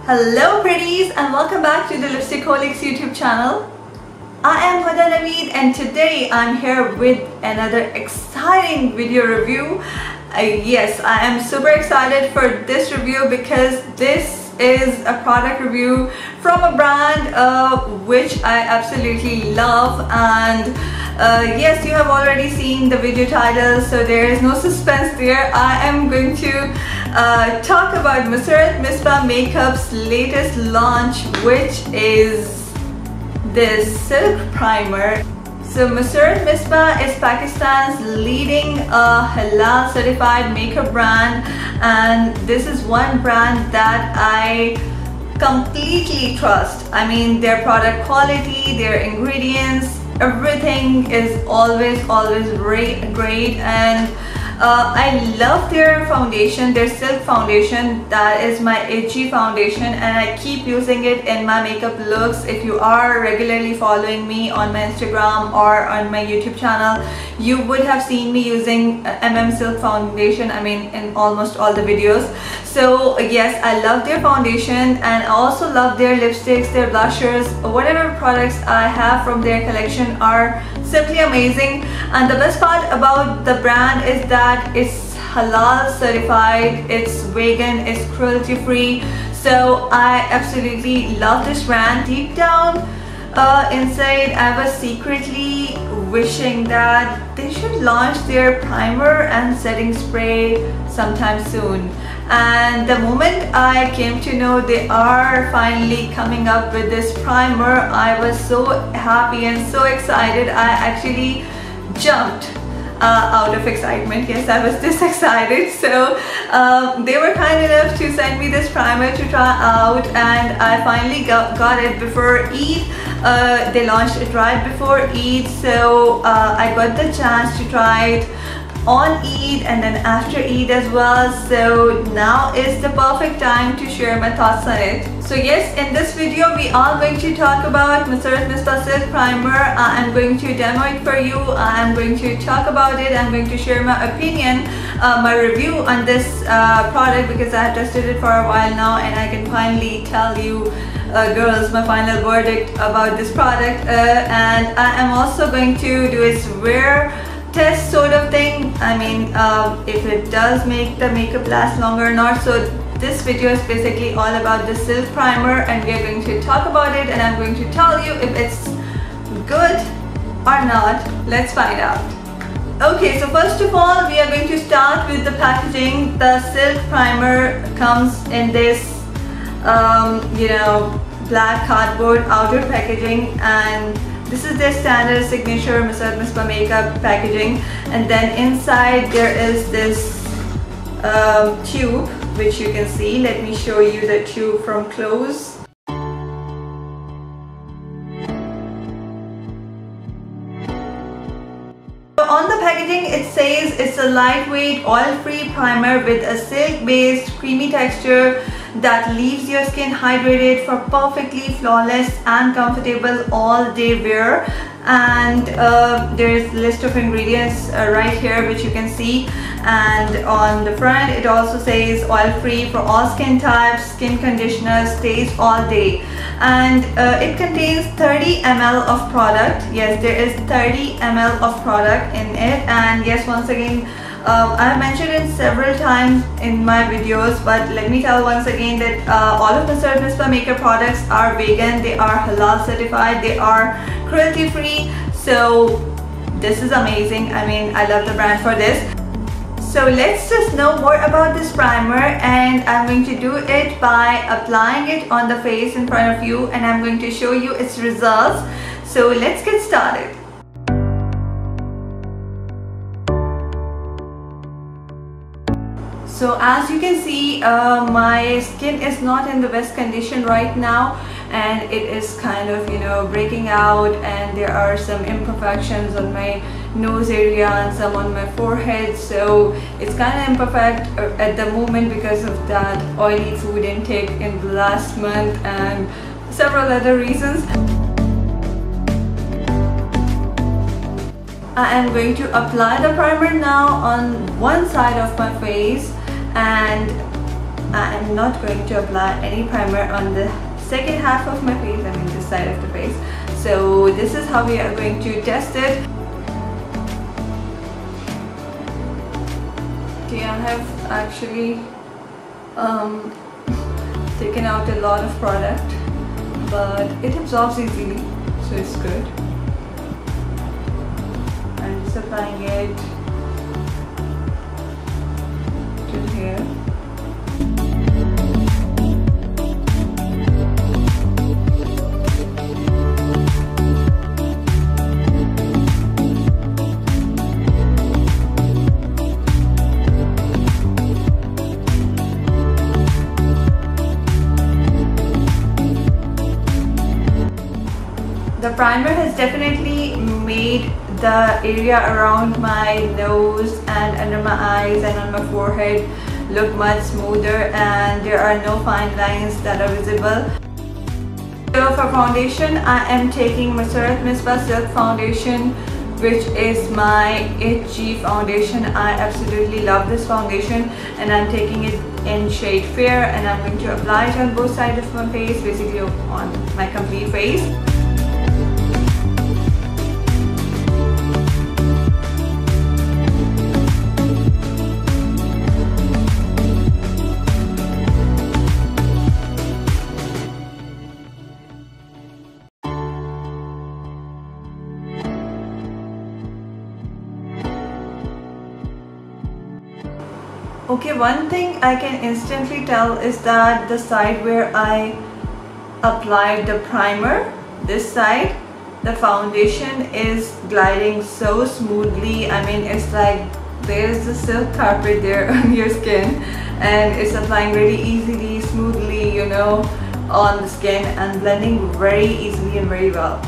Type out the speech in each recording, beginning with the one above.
Hello pretties, and welcome back to the TheLipstickholic YouTube channel. I am Naveed, and today I'm here with another exciting video review. Yes, I am super excited for this review because this is a product review from a brand which I absolutely love, and yes, you have already seen the video title, so there is no suspense there. I am going to talk about Masarrat Misbah Makeup's latest launch, which is this silk primer. So Masarrat Misbah is Pakistan's leading Halal certified makeup brand, and this is one brand that I completely trust. I mean, their product quality, their ingredients, everything is always great, and I love their foundation, their silk foundation. That is my itchy foundation, and I keep using it in my makeup looks. If you are regularly following me on my Instagram or on my YouTube channel, you would have seen me using silk foundation, I mean, in almost all the videos. So yes, I love their foundation, and I also love their lipsticks, their blushers, whatever products I have from their collection are simply amazing. And the best part about the brand is that it's halal certified, it's vegan, it's cruelty free. So I absolutely love this brand. Deep down inside, I was secretly wishing that they should launch their primer and setting spray sometime soon. And the moment I came to know they are finally coming up with this primer, I was so happy and so excited. I actually jumped out of excitement. Yes, I was this excited. So they were kind enough to send me this primer to try out, and I finally got it before Eid. They launched it right before Eid, so I got the chance to try it on Eid and then after Eid as well. So now is the perfect time to share my thoughts on it. So yes, in this video we are going to talk about Masarrat Misbah Silk Primer. I'm going to demo it for you. I'm going to talk about it. I'm going to share my opinion, my review on this product, because I have tested it for a while now, and I can finally tell you girls my final verdict about this product. And I am also going to do its wear test sort of thing. I mean, if it does make the makeup last longer or not. So this video is basically all about the silk primer, and we are going to talk about it, and I'm going to tell you if it's good or not. Let's find out. Okay, so first of all, we are going to start with the packaging. The silk primer comes in this you know, black cardboard outer packaging, and this is their standard signature Masarrat Misbah makeup packaging. And then inside there is this tube, which you can see. Let me show you the tube from close. On the packaging it says it's a lightweight oil-free primer with a silk-based creamy texture that leaves your skin hydrated for perfectly flawless and comfortable all-day wear. And there is a list of ingredients right here, which you can see. And on the front it also says oil-free for all skin types, skin conditioner, stays all day. And it contains 30 ml of product. Yes, there is 30 ml of product in it. And yes, once again, I have mentioned it several times in my videos, but let me tell once again that all of the Masarrat Misbah makeup products are vegan, they are halal certified, they are cruelty free. So this is amazing. I mean, I love the brand for this. So let's just know more about this primer, and I'm going to do it by applying it on the face in front of you, and I'm going to show you its results. So let's get started. So as you can see, my skin is not in the best condition right now, and it is kind of, you know, breaking out, and there are some imperfections on my nose area and some on my forehead. So it's kind of imperfect at the moment because of that oily food intake in the last month and several other reasons. I am going to apply the primer now on one side of my face, and I am not going to apply any primer on the second half of my face, I mean this side of the face. So this is how we are going to test it. Okay, I have actually taken out a lot of product, but it absorbs easily, so it's good. I'm just applying it to here. The primer has definitely made the area around my nose and under my eyes and on my forehead look much smoother, and there are no fine lines that are visible. So for foundation, I am taking Masarrat Misbah Silk Foundation, which is my itchy foundation. I absolutely love this foundation, and I'm taking it in shade Fair, and I'm going to apply it on both sides of my face, basically on my complete face. Okay, one thing I can instantly tell is that the side where I applied the primer, this side, the foundation is gliding so smoothly. I mean, it's like there's a silk carpet there on your skin, and it's applying really easily, smoothly, you know, on the skin, and blending very easily and very well.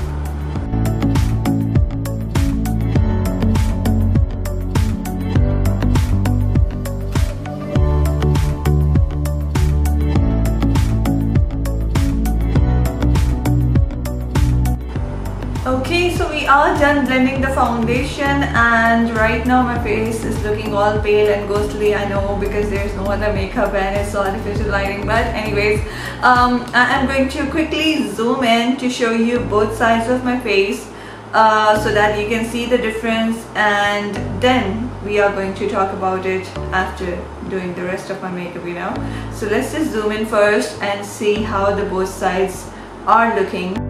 Okay, so we are done blending the foundation, and right now my face is looking all pale and ghostly. I know, because there's no other makeup and it's artificial lighting, but anyways, I am going to quickly zoom in to show you both sides of my face so that you can see the difference, and then we are going to talk about it after doing the rest of my makeup, you know. So let's just zoom in first and see how the both sides are looking.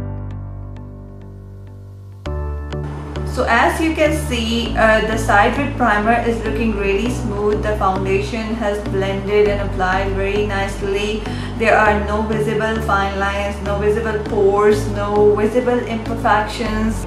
So as you can see, the side with primer is looking really smooth. The foundation has blended and applied very nicely. There are no visible fine lines, no visible pores, no visible imperfections.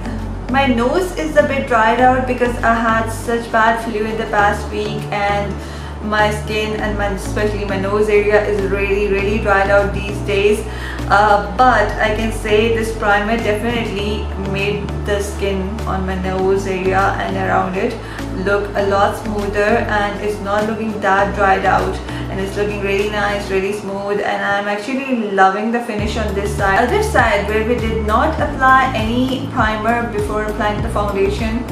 My nose is a bit dried out because I had such bad flu in the past week, and my skin and especially my nose area is really dried out these days. But I can say this primer definitely made the skin on my nose area and around it look a lot smoother, and it's not looking that dried out, and it's looking really nice, really smooth, and I'm actually loving the finish on this side. Other side, where we did not apply any primer before applying the foundation,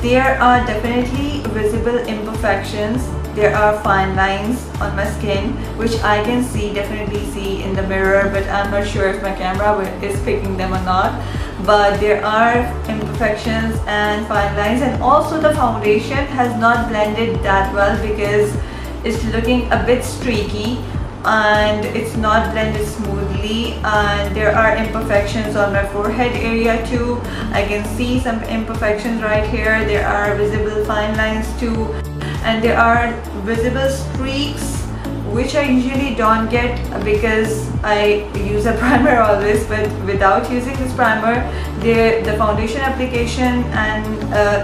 there are definitely visible imperfections. There are fine lines on my skin, which I can definitely see in the mirror, but I'm not sure if my camera is picking them or not. But there are imperfections and fine lines, and also the foundation has not blended that well because it's looking a bit streaky and it's not blended smoothly, and there are imperfections on my forehead area too. I can see some imperfections right here. There are visible fine lines too, and there are visible streaks, which I usually don't get because I use a primer always. But without using this primer, the foundation application and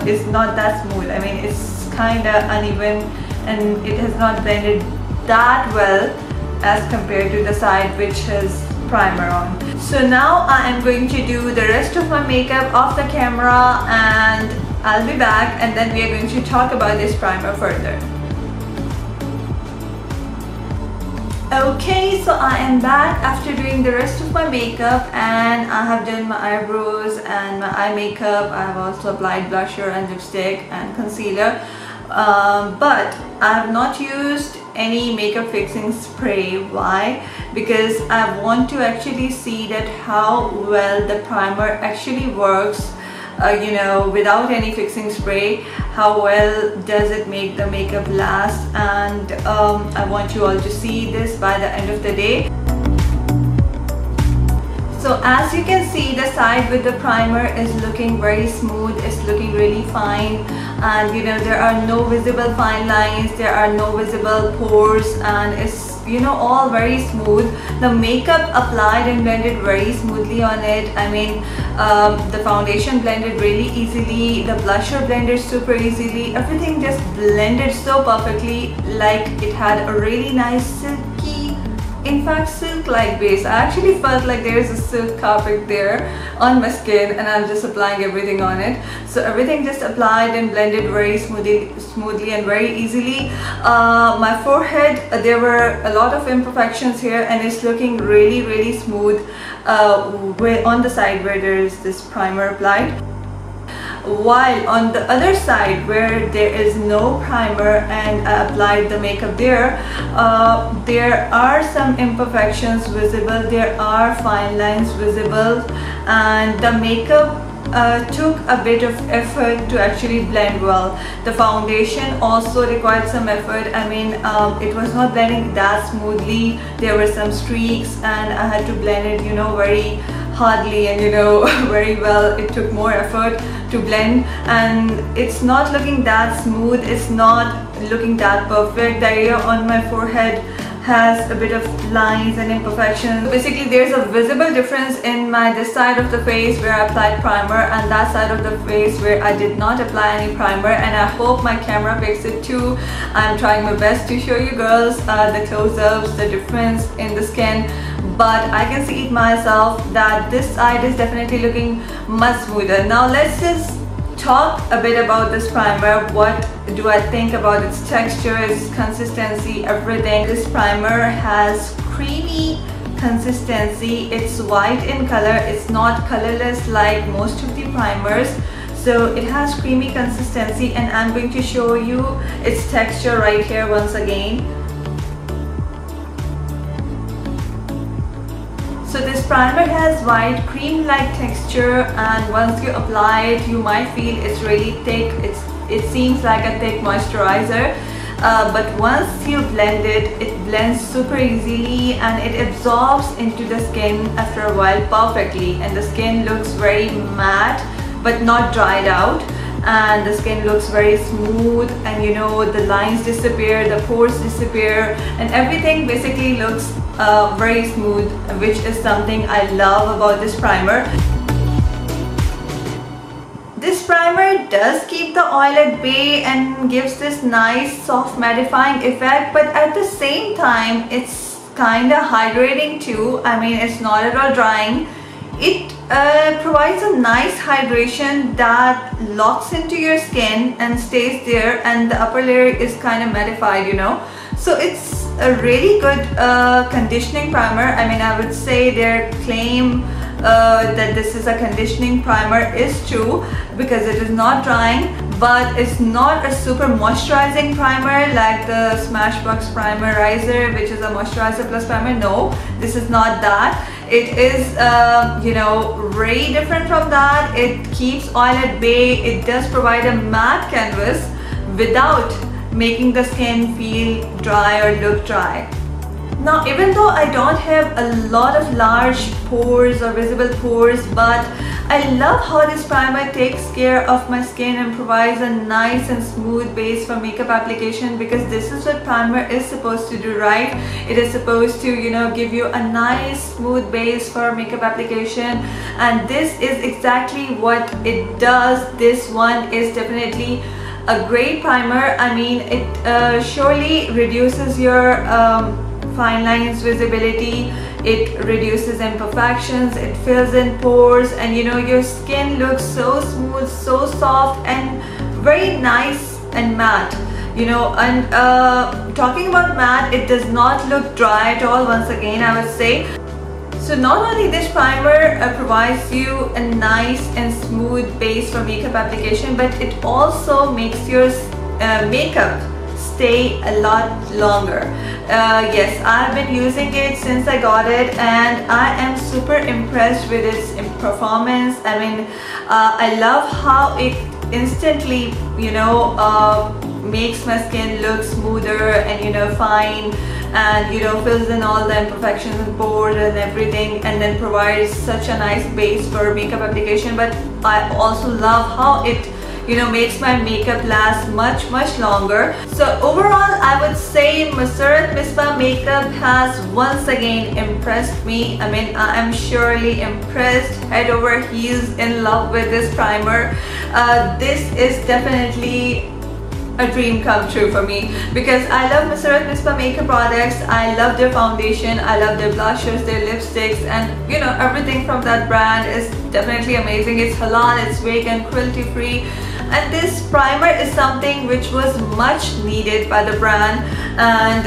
is not that smooth. I mean, it's kind of uneven, and it has not blended that well as compared to the side which has primer on. So now I am going to do the rest of my makeup off the camera, and I'll be back, and then we are going to talk about this primer further. Okay, so I am back after doing the rest of my makeup, and I have done my eyebrows and my eye makeup. I have also applied blusher and lipstick and concealer. but I have not used any makeup fixing spray. Why? Because I want to actually see that how well the primer actually works, you know, without any fixing spray. How well does it make the makeup last? And I want you all to see this by the end of the day. So as you can see, the side with the primer is looking very smooth, it's looking really fine, and you know, there are no visible fine lines, there are no visible pores, and it's, you know, all very smooth. The makeup applied and blended very smoothly on it. I mean, the foundation blended really easily, the blusher blended super easily, everything just blended so perfectly, like it had a really nice silky, in fact silk-like base. I actually felt like there is a silk carpet there on my skin, and I'm just applying everything on it. So everything just applied and blended very smoothly and very easily. My forehead, there were a lot of imperfections here, and it's looking really smooth on the side where there is this primer applied. While on the other side where there is no primer and I applied the makeup there, there are some imperfections visible, there are fine lines visible, and the makeup took a bit of effort to actually blend well. The foundation also required some effort. I mean, it was not blending that smoothly. There were some streaks and I had to blend it, you know, very hardly and, you know, very well. It took more effort to blend, and it's not looking that smooth, it's not looking that perfect. The area on my forehead has a bit of lines and imperfections. Basically, there's a visible difference in this side of the face where I applied primer and that side of the face where I did not apply any primer, and I hope my camera picks it too. I'm trying my best to show you girls the close-ups, the difference in the skin, but I can see it myself that this side is definitely looking much smoother. Now let's just talk a bit about this primer. What do I think about its texture, its consistency, everything. This primer has creamy consistency. It's white in color, it's not colorless like most of the primers. So it has creamy consistency, and I'm going to show you its texture right here once again. So this primer has white cream-like texture, and once you apply it, you might feel it's really thick. It seems like a thick moisturizer, but once you blend it, it blends super easily and it absorbs into the skin after a while perfectly, and the skin looks very matte but not dried out, and the skin looks very smooth, and you know, the lines disappear, the pores disappear, and everything basically looks very smooth, which is something I love about this primer. This primer does keep the oil at bay and gives this nice soft mattifying effect, but at the same time it's kind of hydrating too. I mean, it's not at all drying. It provides a nice hydration that locks into your skin and stays there, and the upper layer is kind of mattified, you know. So it's a really good conditioning primer. I mean, I would say their claim that this is a conditioning primer is true, because it is not drying, but it's not a super moisturizing primer like the Smashbox Primerizer, which is a moisturizer plus primer. No, this is not that. It is you know, very different from that. It keeps oil at bay. It does provide a matte canvas without making the skin feel dry or look dry. Now, even though I don't have a lot of large pores or visible pores, but I love how this primer takes care of my skin and provides a nice and smooth base for makeup application, because this is what primer is supposed to do, right? It is supposed to, you know, give you a nice smooth base for makeup application, and this is exactly what it does. This one is definitely a great primer. I mean, it surely reduces your fine lines visibility, it reduces imperfections, it fills in pores, and you know, your skin looks so smooth, so soft, and very nice and matte, you know. And talking about matte, it does not look dry at all, once again I would say. So not only this primer provides you a nice and smooth base for makeup application, but it also makes your makeup stay a lot longer. Yes, I've been using it since I got it and I am super impressed with its performance. I mean, I love how it instantly, you know, makes my skin look smoother and, you know, fine, and, you know, fills in all the imperfections and pores and everything, and then provides such a nice base for makeup application. But I also love how it, you know, makes my makeup last much longer. So overall, I would say Masarrat Misbah makeup has once again impressed me. I mean, I am surely impressed, head over heels in love with this primer. This is definitely a dream come true for me, because I love Masarrat Misbah makeup products. I love their foundation, I love their blushers, their lipsticks, and, you know, everything from that brand is definitely amazing. It's halal, it's vegan, cruelty free, and this primer is something which was much needed by the brand. And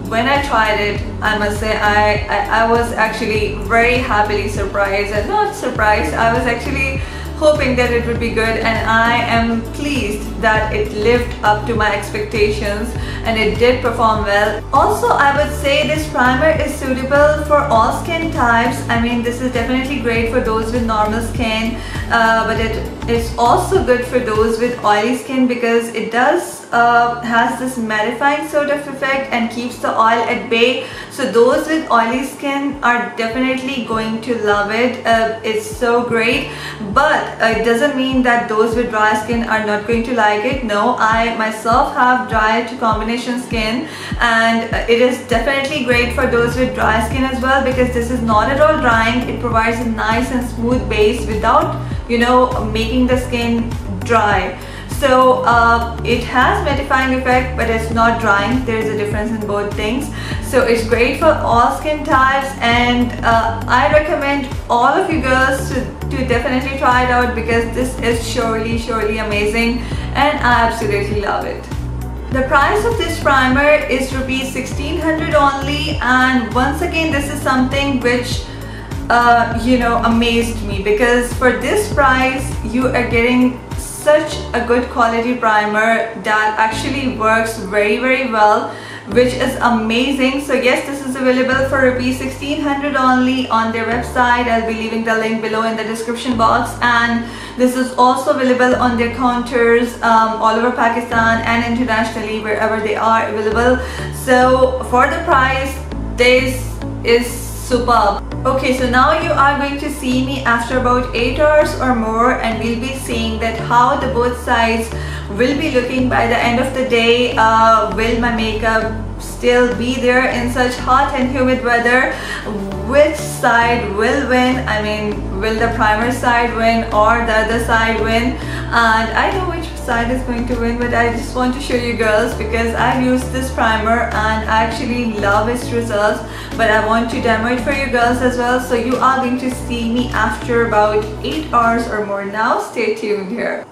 when I tried it, I must say I was actually very happily surprised, and not surprised, I was actually hoping that it would be good, and I am pleased that it lived up to my expectations and it did perform well. Also, I would say this primer is suitable for all skin types. I mean, this is definitely great for those with normal skin, but it is also good for those with oily skin, because it does has this mattifying sort of effect and keeps the oil at bay. So those with oily skin are definitely going to love it. It's so great, but it doesn't mean that those with dry skin are not going to like it. No, I myself have dry to combination skin, and it is definitely great for those with dry skin as well, because this is not at all drying. It provides a nice and smooth base without, you know, making the skin dry. So it has mattifying effect, but it's not drying. There's a difference in both things. So it's great for all skin types, and I recommend all of you girls to definitely try it out, because this is surely amazing and I absolutely love it. The price of this primer is rupees 1600 only, and once again, this is something which you know, amazed me, because for this price you are getting such a good quality primer that actually works very well, which is amazing. So yes, this is available for rupees 1600 only on their website. I'll be leaving the link below in the description box, and this is also available on their counters all over Pakistan and internationally, wherever they are available. So for the price, this is superb. Okay, so now you are going to see me after about 8 hours or more, and we'll be seeing that how the both sides will be looking by the end of the day. Will my makeup still be there in such hot and humid weather? Which side will win? I mean, will the primer side win or the other side win? And I know which side is going to win, but I just want to show you girls, because I've used this primer and I actually love its results, but I want to demo it for you girls as well. So you are going to see me after about 8 hours or more. Now stay tuned here.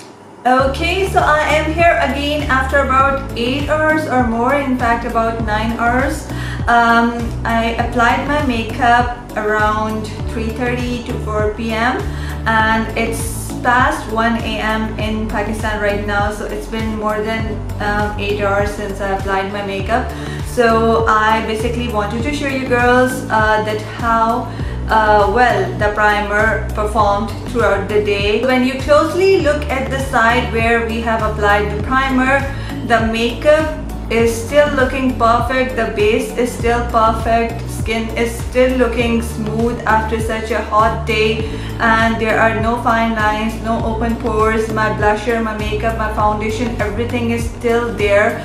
Okay, so I am here again after about 8 hours or more, in fact about 9 hours. I applied my makeup around 3:30 to 4 p.m. and it's past 1 a.m. in Pakistan right now, so it's been more than 8 hours since I applied my makeup. So I basically wanted to show you girls that how well the primer performed throughout the day. When you closely look at the side where we have applied the primer, the makeup is still looking perfect, the base is still perfect, skin is still looking smooth after such a hot day, and there are no fine lines, no open pores. My blusher, my makeup, my foundation, everything is still there.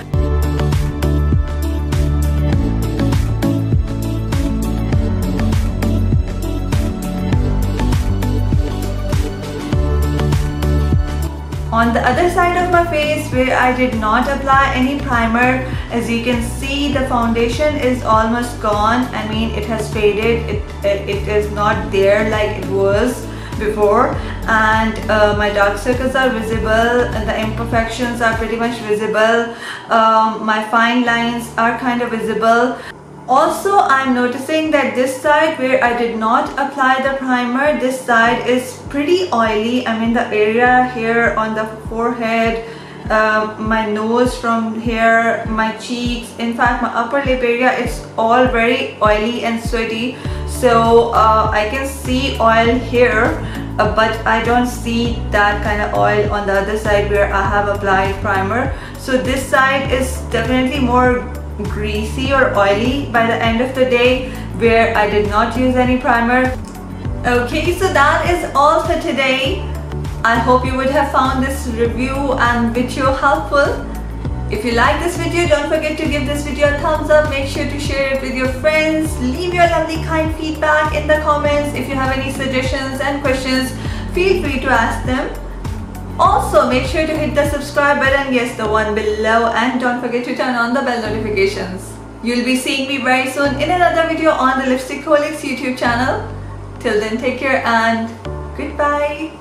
On the other side of my face, where I did not apply any primer, as you can see, the foundation is almost gone. I mean, it has faded. It is not there like it was before, and my dark circles are visible and the imperfections are pretty much visible. My fine lines are kind of visible. Also, I'm noticing that this side where I did not apply the primer, this side is pretty oily. I mean, the area here on the forehead my nose from here, my cheeks, in fact my upper lip area, it's all very oily and sweaty. So I can see oil here, but I don't see that kind of oil on the other side where I have applied primer. So this side is definitely more greasy or oily by the end of the day, where I did not use any primer. Okay, so that is all for today. I hope you would have found this review and video helpful. If you like this video, don't forget to give this video a thumbs up. Make sure to share it with your friends. Leave your lovely kind feedback in the comments. If you have any suggestions and questions, feel free to ask them. Also, make sure to hit the subscribe button, yes, the one below, and don't forget to turn on the bell notifications. You'll be seeing me very soon in another video on the Lipstickholics YouTube channel. Till then, take care and goodbye.